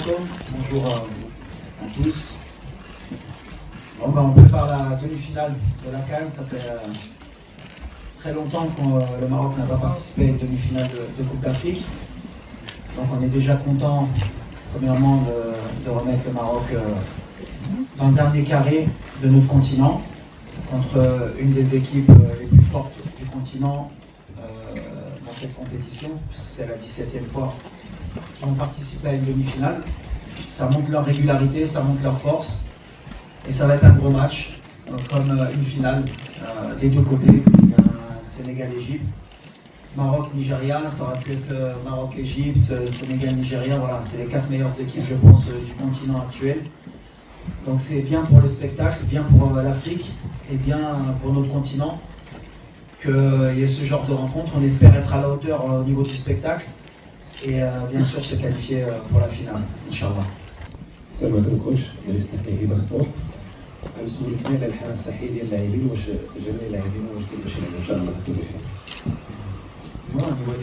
alaikum, bonjour à tous. Bon, on prépare la demi-finale de la CAN. Ça fait très longtemps que le Maroc n'a pas participé à une demi-finale de Coupe d'Afrique. Donc on est déjà content, premièrement, de remettre le Maroc dans le dernier carré de notre continent, contre une des équipes les plus fortes du continent dans cette compétition, puisque c'est la 17e fois qu'ils ont participé à une demi-finale. Ça montre leur régularité, ça montre leur force, et ça va être un gros match, comme une finale des deux côtés, Sénégal-Égypte, Maroc-Nigeria, ça aurait pu être Maroc-Égypte, Sénégal-Nigeria, voilà, c'est les 4 meilleures équipes, je pense, du continent actuel. Donc c'est bien pour le spectacle, bien pour l'Afrique, et bien pour notre continent, qu'il y ait ce genre de rencontre. On espère être à la hauteur au niveau du spectacle, et bien sûr se qualifier pour la finale, Inch'Allah. السلام عليكم كوتش رئيس تحكيم هبه سبورت. غنسولك على الحاله الصحيه ديال اللاعبين، واش جميع اللاعبين واش كيفاش يلعبوا ان شاء الله في الدوري. Bon, au niveau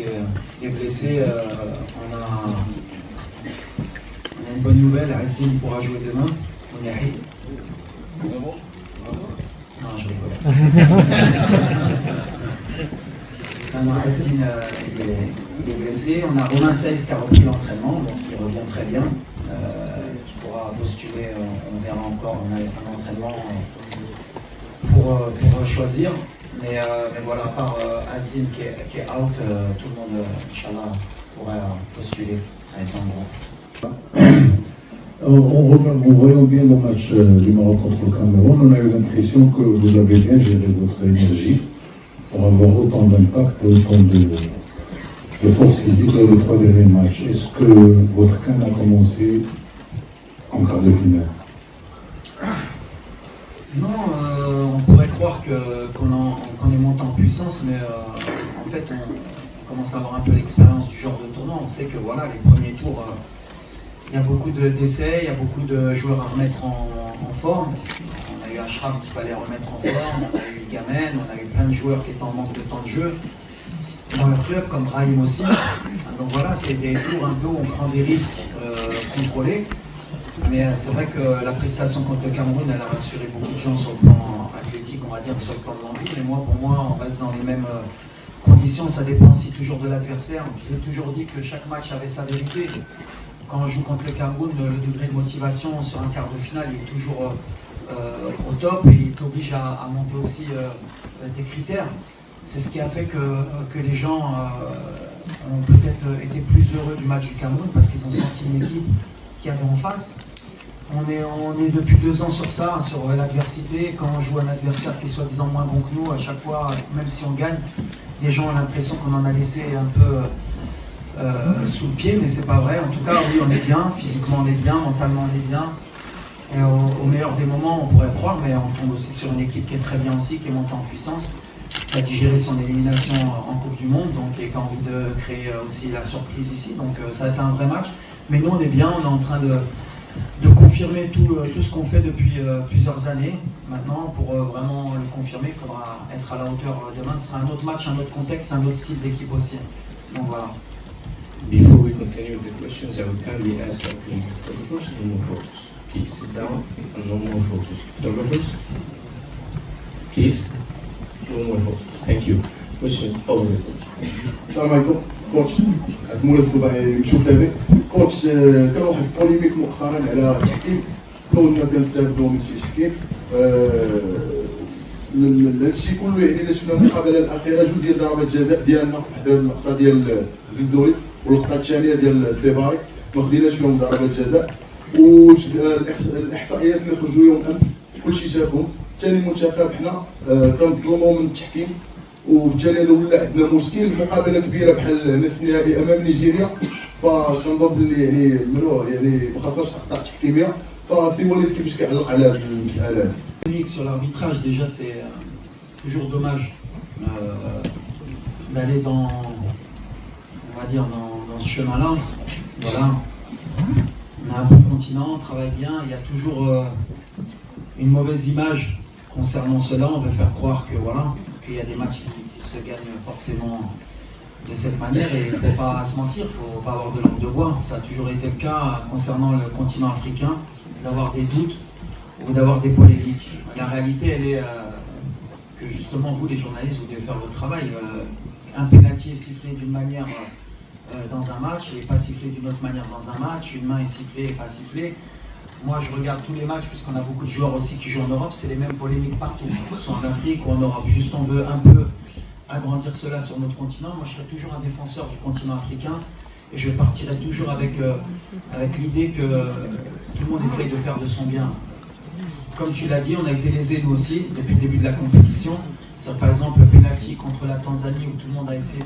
des blessés, on a une bonne nouvelle. Azim pourra jouer demain. On y arrive. Non, je rigole. Non, Azim, il est blessé. On a Romain Seyss qui a repris l'entraînement, donc il revient très bien. Est-ce qu'il pourra postuler? On verra encore. On a un entraînement pour choisir. Mais voilà, à part Asdin qui est out, tout le monde, Inch'Allah, pourrait postuler à être en groupe. En voyant bien le match du Maroc contre le Cameroun, on a eu l'impression que vous avez bien géré votre énergie pour avoir autant d'impact et autant de force physique dans les 3 derniers matchs. Est-ce que votre CAN a commencé en quart de finale? Non, on pourrait croire qu'on est monté en puissance, mais en fait on commence à avoir un peu l'expérience du genre de tournoi. On sait que voilà, les premiers tours, il y a beaucoup d'essais, il y a beaucoup de joueurs à remettre en forme. On a eu Ashraf qu'il fallait remettre en forme, on a eu Gamen, on a eu plein de joueurs qui étaient en manque de temps de jeu dans leur club, comme Brahim aussi. Donc voilà, c'est des tours un peu où on prend des risques contrôlés. Mais c'est vrai que la prestation contre le Cameroun, elle a rassuré beaucoup de gens sur le plan athlétique, on va dire, sur le plan de l'envie. Mais pour moi, on reste dans les mêmes conditions. Ça dépend aussi toujours de l'adversaire. J'ai toujours dit que chaque match avait sa vérité. Quand on joue contre le Cameroun, le degré de motivation sur un quart de finale, il est toujours au top, et il t'oblige à monter aussi des critères. C'est ce qui a fait que les gens ont peut-être été plus heureux du match du Cameroun, parce qu'ils ont senti une équipe qu'il y avait en face. On est depuis 2 ans sur ça, sur l'adversité. Quand on joue un adversaire qui est soi-disant moins bon que nous, à chaque fois, même si on gagne, les gens ont l'impression qu'on en a laissé un peu sous le pied, mais c'est pas vrai. En tout cas, oui, on est bien, physiquement on est bien, mentalement on est bien. Et au meilleur des moments, on pourrait croire, mais on tombe aussi sur une équipe qui est très bien aussi, qui est montée en puissance, qui a digéré son élimination en Coupe du Monde, donc et qui a envie de créer aussi la surprise ici. Donc ça va être un vrai match. Mais nous, on est bien, on est en train de confirmer tout ce qu'on fait depuis plusieurs années. Maintenant, pour vraiment le confirmer, il faudra être à la hauteur demain. Ce sera un autre match, un autre contexte, un autre style d'équipe aussi. Donc voilà. Before we continue with the questions, I would kindly ask you please, photographers, no more photos. Please sit down and no more photos. Photographers, please, no more photos. Thank you. Questions over the coach. السلام عليكم كوتش عزمونا الصباحي نشوف تابع كوتش. كان واحد بوليميك مؤخرا على التحكيم، كوننا كنستافدوا من شي تحكيم. هادشي كله يعني الا شفنا المقابله الاخيره 2 ديال ضربات جزاء ديالنا، حدا اللقطه ديال الزلزولي واللقطه الثانيه ديال سيباري ما خديناش فيهم ضربات جزاء. والاحصائيات اللي خرجوا يوم امس كلشي شافهم. ثاني منتخب حنا كنظلموا من التحكيم، وبالتالي هذا ولا عندنا مشكل. مقابله كبيره بحال نصف النهائي امام نيجيريا، فكنظن بلي يعني ما خاصناش اخطاء تحكيميه. فسي وليد كيفاش كيعلق على هذه المساله هذه؟ Sur l'arbitrage, déjà c'est toujours dommage d'aller dans ce chemin-là. Voilà. On a un bon continent, on travaille bien, il y a toujours une mauvaise image concernant cela. On veut faire croire que voilà, qu'il y a des matchs qui se gagnent forcément de cette manière et il ne faut pas se mentir, il ne faut pas avoir de langue de bois. Ça a toujours été le cas concernant le continent africain, d'avoir des doutes ou d'avoir des polémiques. La réalité, elle est que justement, vous, les journalistes, vous devez faire votre travail. Un pénalty est sifflé d'une manière dans un match et pas sifflé d'une autre manière dans un match. Une main est sifflée et pas sifflée. Moi, je regarde tous les matchs, puisqu'on a beaucoup de joueurs aussi qui jouent en Europe, c'est les mêmes polémiques partout, que ce soit en Afrique ou en Europe. Juste, on veut un peu agrandir cela sur notre continent. Moi, je serai toujours un défenseur du continent africain et je partirai toujours avec l'idée que tout le monde essaye de faire de son bien. Comme tu l'as dit, on a été lésés nous aussi depuis le début de la compétition. C'est par exemple le penalty contre la Tanzanie où tout le monde a essayé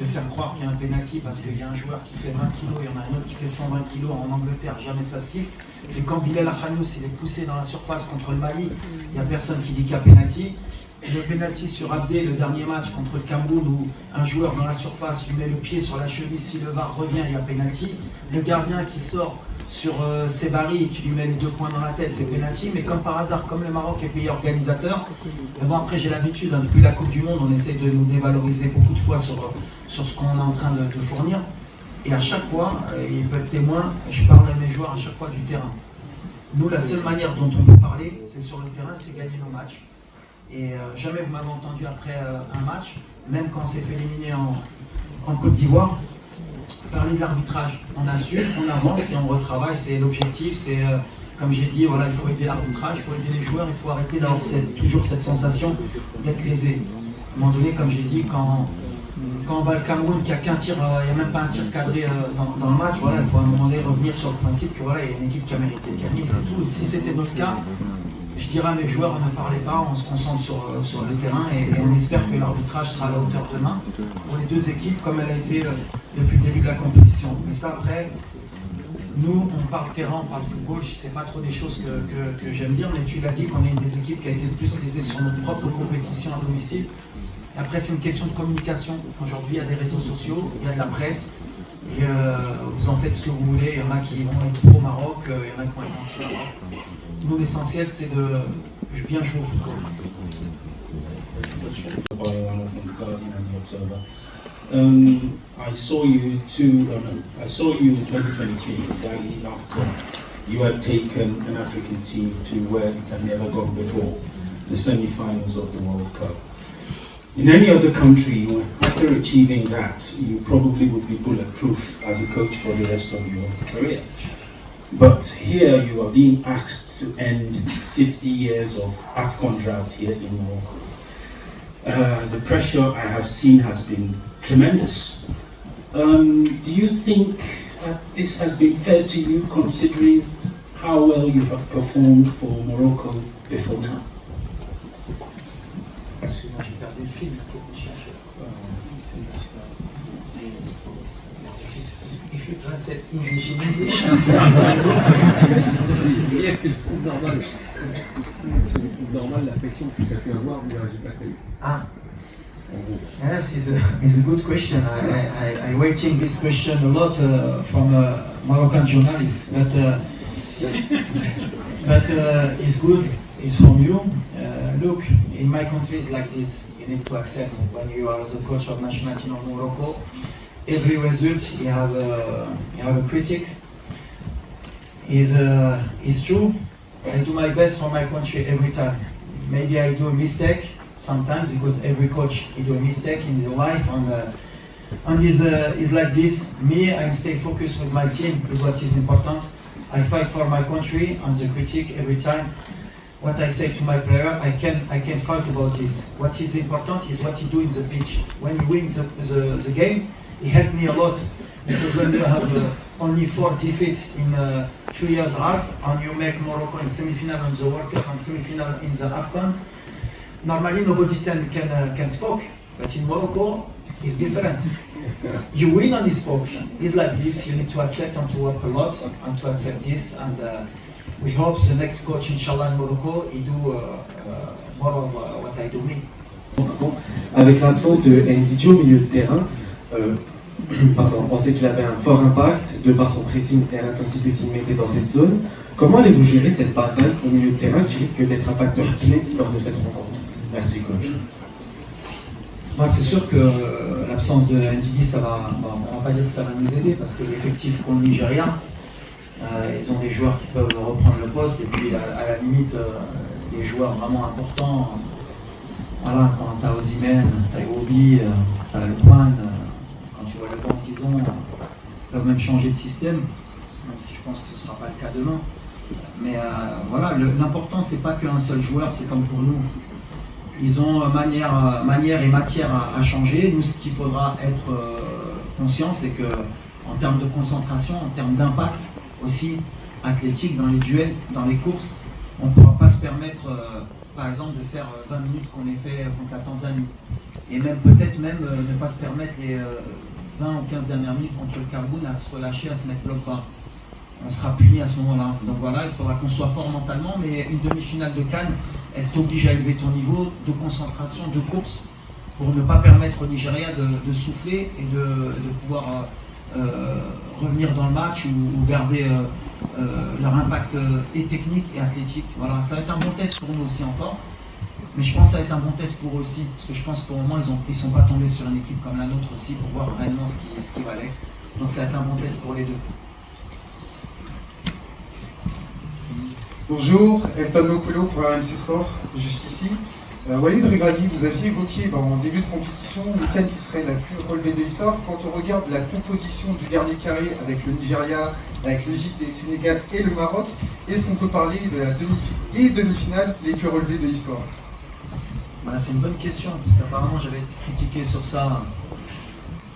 de faire croire qu'il y a un penalty parce qu'il y a un joueur qui fait 20 kg et il y en a un autre qui fait 120 kg en Angleterre, jamais ça siffle. Et quand Bilal Akhanous il est poussé dans la surface contre le Mali, il n'y a personne qui dit qu'il y a penalty. Le penalty sur Abdé, le dernier match contre le Cameroun où un joueur dans la surface lui met le pied sur la cheville, si le VAR revient, il y a penalty. Le gardien qui sort sur Sebari et qui lui met les 2 points dans la tête, c'est penalty. Mais comme par hasard, comme le Maroc est pays organisateur, bon après j'ai l'habitude, depuis la Coupe du Monde, on essaie de nous dévaloriser beaucoup de fois sur ce qu'on est en train de fournir. Et à chaque fois, il peut être témoin, je parle à mes joueurs à chaque fois du terrain. Nous, la seule manière dont on peut parler, c'est sur le terrain, c'est gagner nos matchs. Et jamais vous m'avez entendu après un match, même quand on s'est fait éliminer en Côte d'Ivoire, parler de l'arbitrage. On assume, on avance et on retravaille, c'est l'objectif, c'est comme j'ai dit, voilà, il faut aider l'arbitrage, il faut aider les joueurs, il faut arrêter d'avoir toujours cette sensation d'être lésé. À un moment donné, comme j'ai dit, quand on bat le Cameroun, qu'il n'y a qu'un tir, il n'y a même pas un tir cadré dans le match, voilà, il faut à un moment donné revenir sur le principe que voilà, il y a une équipe qui a mérité de gagner, c'est tout. Et si c'était notre cas, je dirais à mes joueurs, ne parlez pas, on se concentre sur le terrain et on espère que l'arbitrage sera à la hauteur demain pour les deux équipes comme elle a été depuis le début de la compétition. Mais ça après, nous on parle terrain, on parle football, je ne sais pas trop des choses que j'aime dire, mais tu l'as dit qu'on est une des équipes qui a été le plus lésée sur notre propre compétition à domicile. Et après c'est une question de communication. Aujourd'hui il y a des réseaux sociaux, il y a de la presse. Et vous en faites ce que vous voulez, il y en a qui vont être pro-Maroc, il y en a qui vont être anti-Maroc. Nous, l'essentiel, c'est de bien jouer au football. I saw you in 2023, directly after you had taken an African team to where it had never gone before, the semi-finals of the World Cup. In any other country, after achieving that, you probably would be bulletproof as a coach for the rest of your career. But here you are being asked to end 50 years of AFCON drought here in Morocco. The pressure I have seen has been tremendous. Do you think that this has been fair to you considering how well you have performed for Morocco before now? Excuse-moi, j'ai perdu le film. If you translate English in English. Est-ce que je trouve normal la pression que tu as pu avoir du résultat que tu as eu? Ah. Yes, it's a good question. I waiting this question a lot from Moroccan journalists, but it's good. It's from you. Look, in my country it's like this. You need to accept when you are the coach of national team of Morocco. Every result you have a critics. Is true. I do my best for my country every time. Maybe I do a mistake sometimes because every coach he do a mistake in their life and is like this. Me, I stay focused with my team is what is important. I fight for my country. I'm the critic every time. What I say to my player, I can fight about this. What is important is what he do in the pitch. When he wins the game, he helped me a lot. Because when you have only 4 defeats in 2 years half, and you make Morocco in semi-final in the World Cup and semi-final in the AFCON, normally nobody can speak. But in Morocco, it's different. You win and he spoke. It's like this. You need to accept and to work a lot and to accept this. And we hope the next coach, inshallah, in Morocco, he do more of what I do me. Avec l'absence de Ndidi au milieu de terrain, on pensait qu'il avait un fort impact de par son pressing et l'intensité qu'il mettait dans cette zone. Comment allez-vous gérer cette bataille au milieu de terrain qui risque d'être un facteur clé lors de cette rencontre? Merci coach. Moi, c'est sûr que l'absence de Ndidi, ça va. Bon, on va pas dire que ça va nous aider parce que l'effectif qu'ont le Nigeria, ils ont des joueurs qui peuvent reprendre le poste et puis à la limite, les joueurs vraiment importants. Voilà, quand tu as Osimhen, tu as Iwobi, tu as Lukman, quand tu vois le banc qu'ils ont, ils peuvent même changer de système, même si je pense que ce ne sera pas le cas demain. Mais voilà, l'important, c'est pas qu'un seul joueur, c'est comme pour nous. Ils ont manière et matière à changer. Nous, ce qu'il faudra être conscient, c'est qu'en termes de concentration, en termes d'impact aussi athlétique, dans les duels, dans les courses, on ne pourra pas se permettre, par exemple, de faire 20 minutes qu'on ait fait contre la Tanzanie. Et même peut-être ne pas se permettre les 20 ou 15 dernières minutes contre le Cameroun à se relâcher, à se mettre bloc bas. On sera puni à ce moment-là. Donc voilà, il faudra qu'on soit fort mentalement, mais une demi-finale de CAN, elle t'oblige à élever ton niveau de concentration, de course, pour ne pas permettre au Nigeria de souffler et de pouvoir revenir dans le match ou garder leur impact et technique et athlétique. Voilà, ça va être un bon test pour nous aussi encore. Mais je pense que ça va être un bon test pour eux aussi, parce que je pense qu'au moment ils ne sont pas tombés sur une équipe comme la nôtre aussi pour voir réellement ce qui valait. Donc ça va être un bon test pour les deux. Bonjour, Elton Mokulo pour RMC Sport, juste ici. Walid Regragui, vous aviez évoqué en début de compétition le CAN qui serait la plus relevée de l'histoire. Quand on regarde la composition du dernier carré avec le Nigeria, avec l'Égypte et le Sénégal et le Maroc, est-ce qu'on peut parler de la demi-finale les plus relevées de l'histoire? C'est une bonne question, parce qu'apparemment j'avais été critiqué sur ça.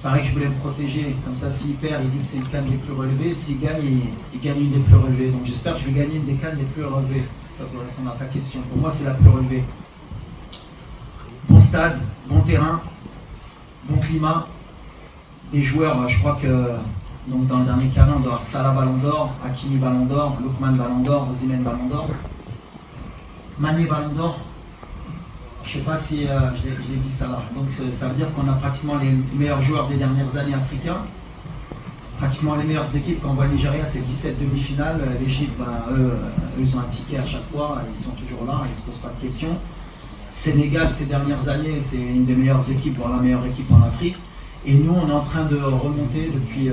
Pareil que je voulais me protéger, comme ça s'il perd, il dit que c'est une canne les plus relevées, s'il gagne, il gagne une des plus relevées. Donc j'espère que je vais gagner une des cannes les plus relevées. Ça doit répondre à ta question. Pour moi, c'est la plus relevée. Bon stade, bon terrain, bon climat, des joueurs, je crois que donc dans le dernier carré, on doit avoir Salah Ballon d'Or, Hakimi Ballon d'Or, Lukman Ballon d'Or, Osimhen Ballon d'Or, Mané Ballon d'Or. Je ne sais pas si j'ai dit ça là. Donc ça veut dire qu'on a pratiquement les meilleurs joueurs des dernières années africains. Pratiquement les meilleures équipes. Quand on voit le Nigeria, c'est 17 demi-finales. L'Égypte, eux, ils ont un ticket à chaque fois. Ils sont toujours là, ils ne se posent pas de questions. Sénégal, ces dernières années, c'est une des meilleures équipes, voire la meilleure équipe en Afrique. Et nous, on est en train de remonter depuis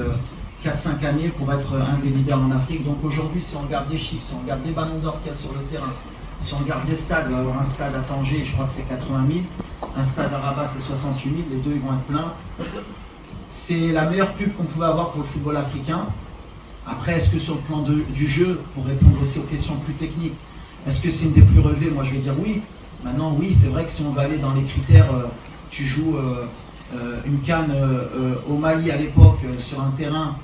4-5 années pour être un des leaders en Afrique. Donc aujourd'hui, si on regarde les chiffres, si on regarde les ballons d'or qu'il y a sur le terrain, si on regarde les stades, il va y avoir un stade à Tanger, je crois que c'est 80 000, un stade à Rabat, c'est 68 000, les deux ils vont être pleins. C'est la meilleure pub qu'on pouvait avoir pour le football africain. Après, est-ce que sur le plan du jeu, pour répondre aussi aux questions plus techniques, est-ce que c'est une des plus relevées? Moi je vais dire oui. Maintenant oui, c'est vrai que si on va aller dans les critères, tu joues une CAN au Mali à l'époque sur un terrain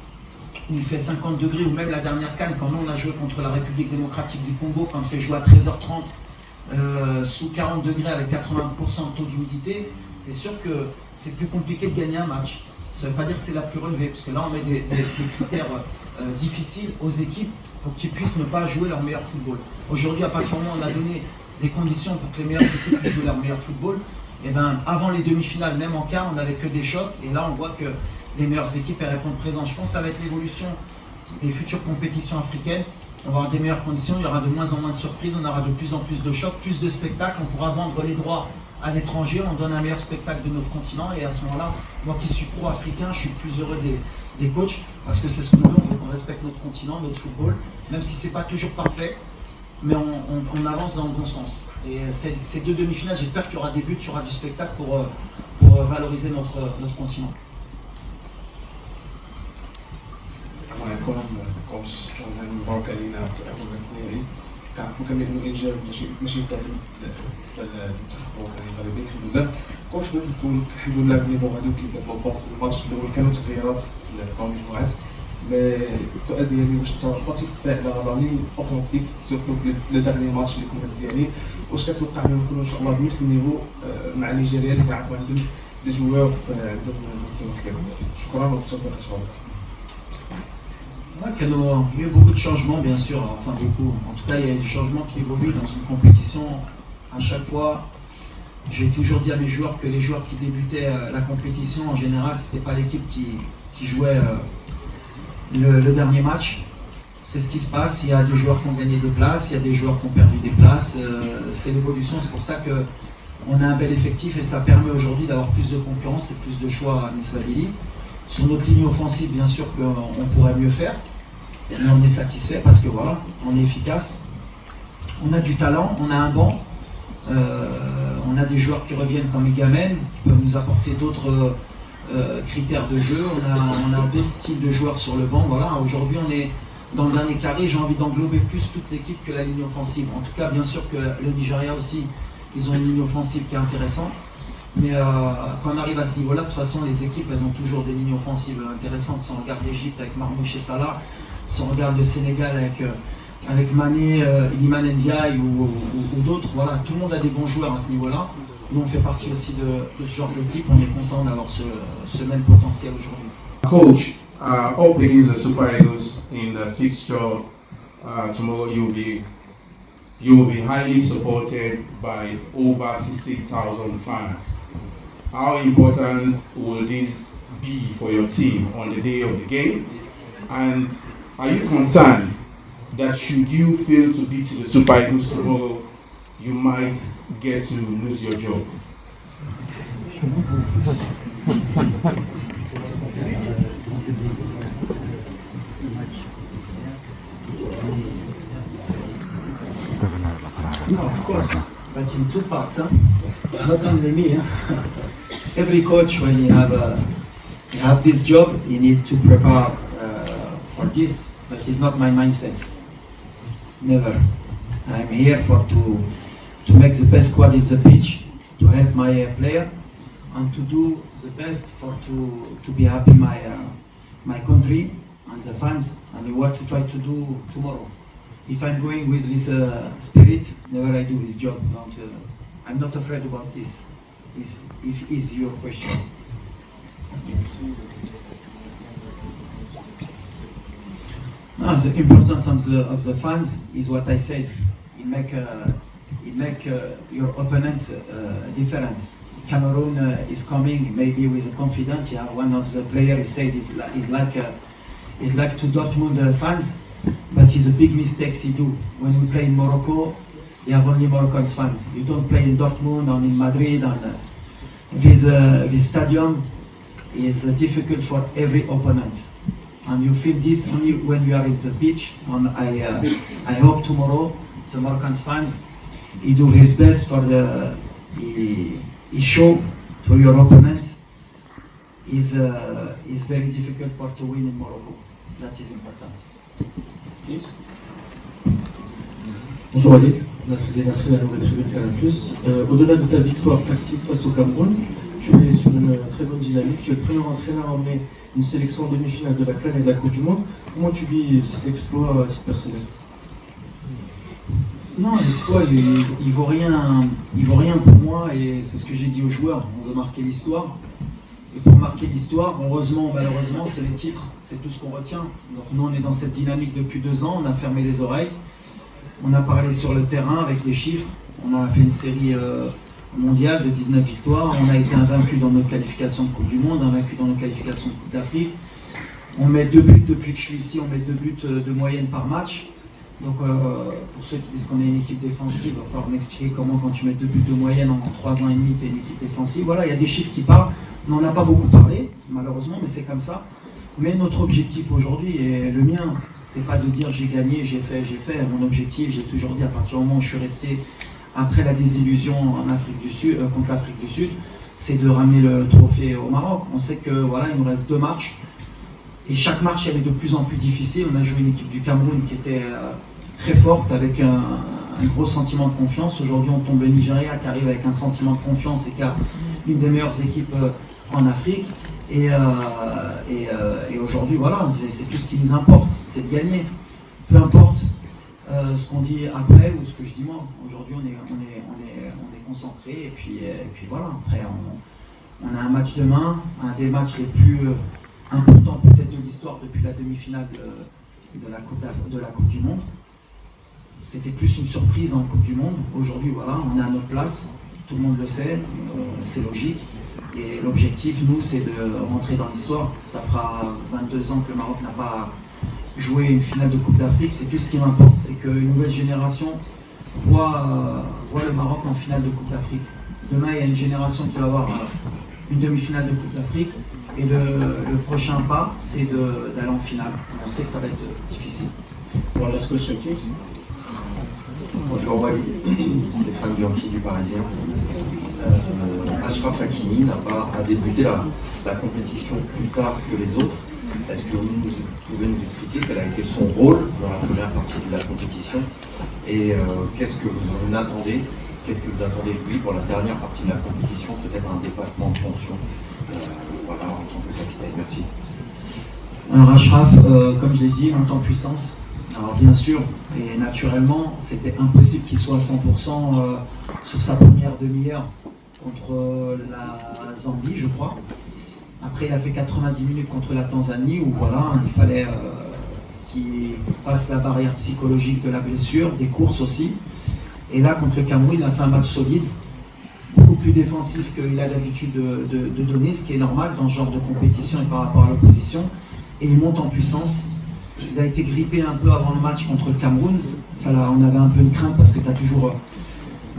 où il fait 50 degrés, ou même la dernière CAN, quand nous on a joué contre la République démocratique du Congo, quand on fait jouer à 13h30 sous 40 degrés avec 80% de taux d'humidité, c'est sûr que c'est plus compliqué de gagner un match. Ça ne veut pas dire que c'est la plus relevée, parce que là on met des critères difficiles aux équipes pour qu'ils puissent ne pas jouer leur meilleur football. Aujourd'hui, à partir du moment où on a donné les conditions pour que les meilleures équipes puissent jouer leur meilleur football, et ben avant les demi-finales, même en quart, on n'avait que des chocs, et là on voit que les meilleures équipes elles répondent présentes. Je pense que ça va être l'évolution des futures compétitions africaines. On va avoir des meilleures conditions, il y aura de moins en moins de surprises, on aura de plus en plus de chocs, plus de spectacles, on pourra vendre les droits à l'étranger, on donne un meilleur spectacle de notre continent, et à ce moment-là, moi qui suis pro-africain, je suis plus heureux des coachs, parce que c'est ce qu'on veut, on veut qu'on respecte notre continent, notre football, même si c'est pas toujours parfait, mais on avance dans le bon sens. Et ces deux demi-finales, j'espère qu'il y aura des buts, qu'il y aura du spectacle pour valoriser notre continent. السلام عليكم كوتش مبروك علينا التأهل الرسمي كنعرفوا كاملين انه انجاز ماشي سهل بالنسبه للمنتخب الوطني المغربي الحمد لله. كوتش بغيت نسولك الحمد لله النيفو غادي كيديفلوبا. الماتش الاول كانوا تغييرات في الطاوله المجموعات، السؤال ديالي واش انت ساتيسفاي على لا لين اوفونسيف سورتو في لو دارني ماتش اللي كنا مزيانين، واش كتوقع اننا نكونوا ان شاء الله بنفس النيفو مع نيجيريا اللي كنعرفوا عندهم دي جوار عندهم مستوى كبير بزاف؟ شكرا والتوفيق ان شاء الله. Il y a eu beaucoup de changements, bien sûr, enfin beaucoup. En tout cas, il y a des changements qui évoluent dans une compétition. À chaque fois, j'ai toujours dit à mes joueurs que les joueurs qui débutaient la compétition, en général, c'était pas l'équipe qui jouait le dernier match. C'est ce qui se passe. Il y a des joueurs qui ont gagné des places, il y a des joueurs qui ont perdu des places. C'est l'évolution. C'est pour ça que On a un bel effectif et ça permet aujourd'hui d'avoir plus de concurrence et plus de choix à Miswadili. Sur notre ligne offensive, bien sûr qu'on pourrait mieux faire, mais on est satisfait parce que voilà, on est efficace. On a du talent, on a un banc, on a des joueurs qui reviennent comme Egamen, qui peuvent nous apporter d'autres critères de jeu. On a d'autres styles de joueurs sur le banc. Voilà, aujourd'hui on est dans le dernier carré. J'ai envie d'englober plus toute l'équipe que la ligne offensive. En tout cas, bien sûr que le Nigeria aussi, ils ont une ligne offensive qui est intéressante. Mais quand on arrive à ce niveau-là, de toute façon, les équipes, elles ont toujours des lignes offensives intéressantes. Si on regarde l'Égypte avec Marmouche et Salah, si on regarde le Sénégal avec Mané, Iliman Ndiaye ou d'autres, voilà, tout le monde a des bons joueurs à ce niveau-là. Nous, on fait partie aussi de ce genre d'équipe. On est content d'avoir ce même potentiel aujourd'hui. Coach, up against the Super Eagles in the fixture tomorrow, you will be highly supported by over 60,000 fans. How important will this be for your team on the day of the game? And are you concerned that should you fail to beat the Super Eagles tomorrow, you might get to lose your job? No, of course, but in two parts, huh? Not only me. Huh? Every coach, when you have this job, you need to prepare for this. But it's not my mindset. Never. I'm here to make the best squad in the pitch, to help my player, and to do the best to be happy my country and the fans, and what to try to do tomorrow. If I'm going with this spirit, never I do this job. I'm not afraid about this. If is your question. No, the importance of the fans is what I said. It make your opponent different. Cameroon is coming maybe with a confidence. Yeah, one of the players said is like to Dortmund fans. But it's a big mistake he do. When we play in Morocco, you have only Moroccan fans. You don't play in Dortmund or in Madrid. And this stadium is difficult for every opponent. And you feel this only when you are in the pitch. And I hope tomorrow the Moroccan fans he do his best for he show to your opponent is very difficult for to win in Morocco. That is important. Bonjour Walid, Nasri la nouvelle tribune Canal+. Au-delà de ta victoire tactique face au Cameroun, tu es sur une très bonne dynamique. Tu es le premier entraîneur à emmener une sélection en demi-finale de la CAN et de la Coupe du Monde. Comment tu vis cet exploit à titre personnel? Non, l'exploit, il vaut rien pour moi et c'est ce que j'ai dit aux joueurs. On veut marquer l'histoire. Et pour marquer l'histoire, heureusement ou malheureusement, c'est les titres, c'est tout ce qu'on retient. Donc nous, on est dans cette dynamique depuis 2 ans, on a fermé les oreilles, on a parlé sur le terrain avec des chiffres, on a fait une série mondiale de 19 victoires, on a été invaincu dans notre qualification de Coupe du Monde, invaincu dans notre qualification de Coupe d'Afrique. On met 2 buts depuis que je suis ici, on met 2 buts de moyenne par match. Donc pour ceux qui disent qu'on est une équipe défensive, il va falloir m'expliquer comment quand tu mets 2 buts de moyenne en 3 ans et demi, tu es une équipe défensive. Voilà, il y a des chiffres qui parlent. On n'en a pas beaucoup parlé, malheureusement, mais c'est comme ça. Mais notre objectif aujourd'hui, et le mien, c'est pas de dire j'ai gagné, j'ai fait. Mon objectif, j'ai toujours dit à partir du moment où je suis resté après la désillusion en Afrique du Sud, contre l'Afrique du Sud, c'est de ramener le trophée au Maroc. On sait que voilà, il nous reste 2 marches. Et chaque marche, elle est de plus en plus difficile. On a joué une équipe du Cameroun qui était très forte, avec un gros sentiment de confiance. Aujourd'hui, on tombe le Nigeria qui arrive avec un sentiment de confiance et qui a une des meilleures équipes en Afrique. Et aujourd'hui, voilà, c'est tout ce qui nous importe, c'est de gagner. Peu importe ce qu'on dit après ou ce que je dis moi. Aujourd'hui, on est concentré et puis voilà. Après, on a un match demain, un des matchs les plus importants peut-être de l'histoire depuis la demi-finale de la Coupe du Monde. C'était plus une surprise en Coupe du Monde. Aujourd'hui, voilà, on est à notre place. Tout le monde le sait, c'est logique. Et l'objectif, nous, c'est de rentrer dans l'histoire. Ça fera 22 ans que le Maroc n'a pas joué une finale de Coupe d'Afrique. C'est tout ce qui m'importe, c'est qu'une nouvelle génération voit le Maroc en finale de Coupe d'Afrique. Demain, il y a une génération qui va avoir une demi-finale de Coupe d'Afrique. Et le prochain pas, c'est d'aller en finale. On sait que ça va être difficile. One last question, please. Bonjour Walid, Stéphane Bianchi du Parisien. Achraf Hakimi a débuté la compétition plus tard que les autres. Est-ce que vous pouvez nous expliquer quel a été son rôle dans la première partie de la compétition et qu'est-ce que vous attendez de lui pour la dernière partie de la compétition, peut-être un dépassement de fonction voilà, en tant que capitaine. Merci. Alors Achraf, comme je l'ai dit, monte en puissance. Alors bien sûr, et naturellement, c'était impossible qu'il soit à 100% sur sa première demi-heure contre la Zambie, je crois. Après, il a fait 90 minutes contre la Tanzanie, où voilà, il fallait qu'il passe la barrière psychologique de la blessure, des courses aussi. Et là, contre le Cameroun, il a fait un match solide, beaucoup plus défensif qu'il a l'habitude de donner, ce qui est normal dans ce genre de compétition et par rapport à l'opposition. Et il monte en puissance. Il a été grippé un peu avant le match contre le Cameroun. On avait un peu une crainte parce que tu as toujours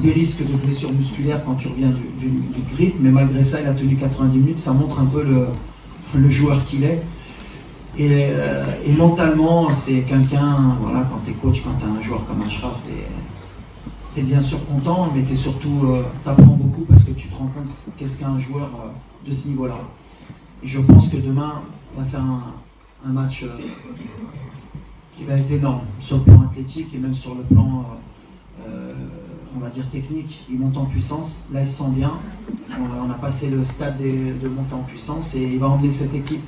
des risques de blessures musculaires quand tu reviens du grip. Mais malgré ça, il a tenu 90 minutes. Ça montre un peu le joueur qu'il est. Et mentalement, c'est quelqu'un, voilà, quand tu es coach, quand tu as un joueur comme Achraf, tu es bien sûr content, mais surtout, tu apprends beaucoup parce que tu te rends compte qu'est-ce qu'un joueur de ce niveau-là. Et je pense que demain, on va faire un match qui va être énorme sur le plan athlétique et même sur le plan, on va dire, technique. Il monte en puissance, là il se sent bien. On a passé le stade de montée en puissance et il va emmener cette équipe.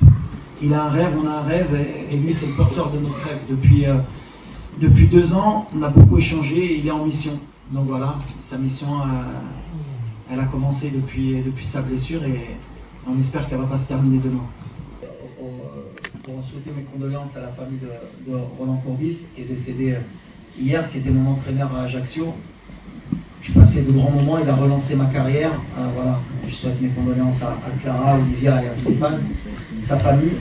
Il a un rêve, on a un rêve et lui c'est le porteur de notre rêve. Depuis 2 ans, on a beaucoup échangé et il est en mission. Donc voilà, sa mission, elle a commencé depuis sa blessure et on espère qu'elle ne va pas se terminer demain. Pour souhaiter mes condoléances à la famille de Roland Courbis, qui est décédé hier, qui était mon entraîneur à Ajaccio. Je passais de grands moments, il a relancé ma carrière. Voilà, je souhaite mes condoléances à Clara, Olivia et à Stéphane, sa famille.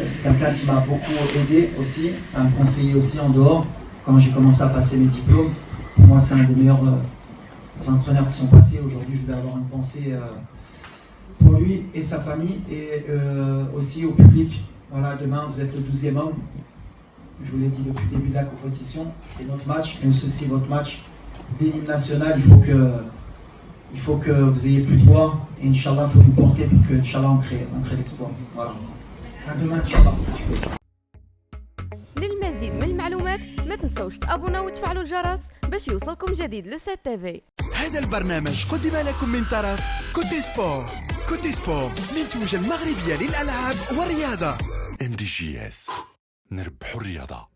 C'est quelqu'un qui m'a beaucoup aidé aussi, à me conseiller aussi en dehors, quand j'ai commencé à passer mes diplômes. Pour moi, c'est un des meilleurs entraîneurs qui sont passés. Aujourd'hui, je voulais avoir une pensée pour lui et sa famille et aussi au public. Voilà, demain, vous êtes le 12e homme. Je vous l'ai dit depuis le début de la compétition, c'est notre match, mais c'est votre match d'élite nationale. Il faut que vous ayez plus de voix et Inch'Allah, il faut nous porter pour que Inch'Allah, on crée l'exploit. Voilà. À demain, Inch'Allah. للمزيد من المعلومات ما تنسوش تابوناو وتفعلوا الجرس باش يوصلكم جديد لو سات تيفي. هذا البرنامج قدم لكم من طرف كوتي سبور. كوتي سبور منتوجة المغربية للألعاب والرياضة. MDGS نربحوا الرياضة.